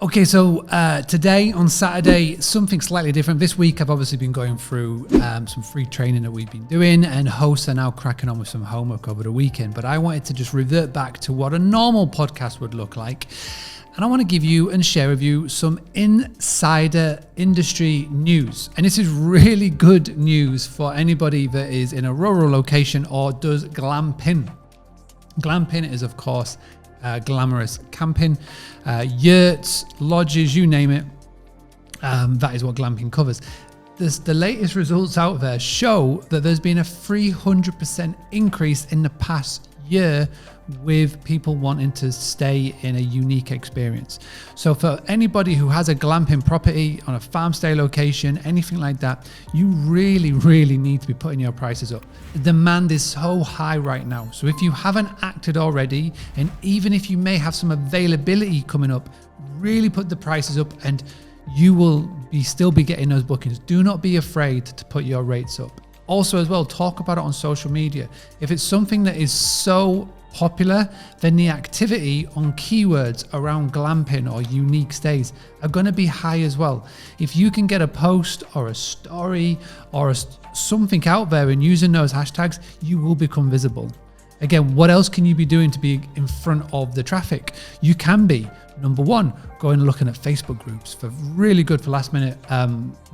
Okay, so today on Saturday, something slightly different. This week, I've obviously been going through some free training that we've been doing, and hosts are now cracking on with some homework over the weekend. But I wanted to just revert back to what a normal podcast would look like. And I want to give you and share with you some insider industry news. And this is really good news for anybody that is in a rural location or does glamping. Glamping is, of course, glamorous camping, yurts, lodges, you name it. That is what glamping covers. The latest results out there show that there's been a 300% increase in the past year with people wanting to stay in a unique experience. So for anybody who has a glamping property on a farm stay location, anything like that, you really need to be putting your prices up. The demand is so high right now. So if you haven't acted already, and even if you may have some availability coming up, really put the prices up and you will still be getting those bookings. Do not be afraid to put your rates up. Also as well, talk about it on social media. If it's something that is so popular, then the activity on keywords around glamping or unique stays are going to be high as well. If you can get a post or a story or something out there and using those hashtags, you will become visible. Again, what else can you be doing to be in front of the traffic? You can be, number one, going and looking at Facebook groups for really good for last minute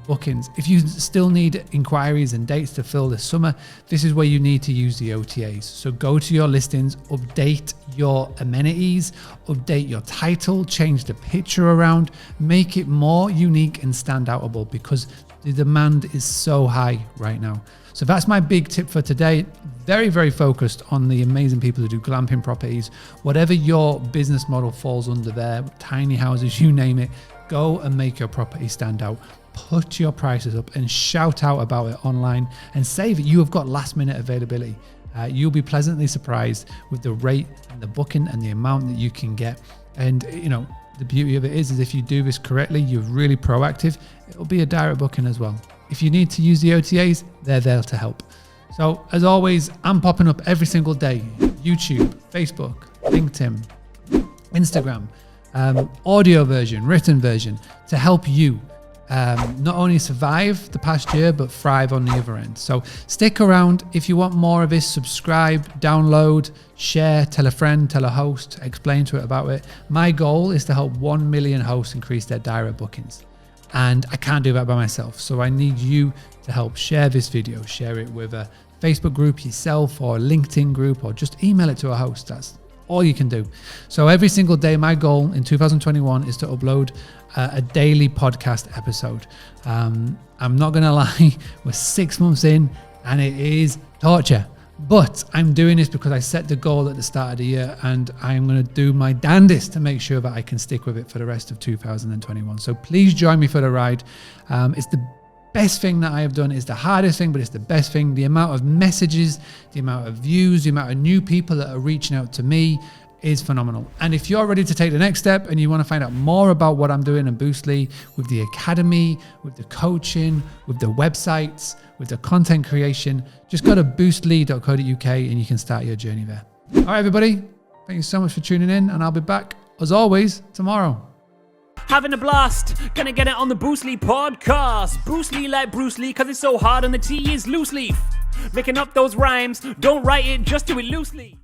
bookings. If you still need inquiries and dates to fill this summer, this is where you need to use the OTAs. So go to your listings, update your amenities, update your title, change the picture around, make it more unique and standoutable because the demand is so high right now. So that's my big tip for today. Very focused on the amazing people who do glamping properties. Whatever your business model falls under there, tiny houses, you name it, go and make your property stand out. Put your prices up and shout out about it online and say that you have got last minute availability. You'll be pleasantly surprised with the rate and the booking and the amount that you can get. And you know, the beauty of it is if you do this correctly, you're really proactive, it'll be a direct booking as well. If you need to use the OTAs, they're there to help. So as always, I'm popping up every single day. YouTube, Facebook, LinkedIn, Instagram, audio version, written version to help you not only survive the past year, but thrive on the other end. So stick around. If you want more of this, subscribe, download, share, tell a friend, tell a host, explain to it about it. My goal is to help 1 million hosts increase their direct bookings. And I can't do that by myself. So I need you to help share this video, share it with a Facebook group yourself or a LinkedIn group, or just email it to a host. That's all you can do. So every single day, my goal in 2021 is to upload a daily podcast episode. I'm not going to lie, we're 6 months in and it is torture. But I'm doing this because I set the goal at the start of the year and I'm going to do my damnedest to make sure that I can stick with it for the rest of 2021. So please join me for the ride. It's the best thing that I have done. It's the hardest thing, but it's the best thing. The amount of messages, the amount of views, the amount of new people that are reaching out to me is phenomenal. And if you're ready to take the next step and you want to find out more about what I'm doing in Boostly with the academy, with the coaching, with the websites, with the content creation, just go to boostly.co.uk and you can start your journey there. All right, everybody. Thank you so much for tuning in, and I'll be back as always tomorrow. Having a blast, gonna get it on the Boostly podcast. Boostly like Bruce Lee, cause it's so hard and the T is loose leaf. Making up those rhymes, don't write it, just do it loosely.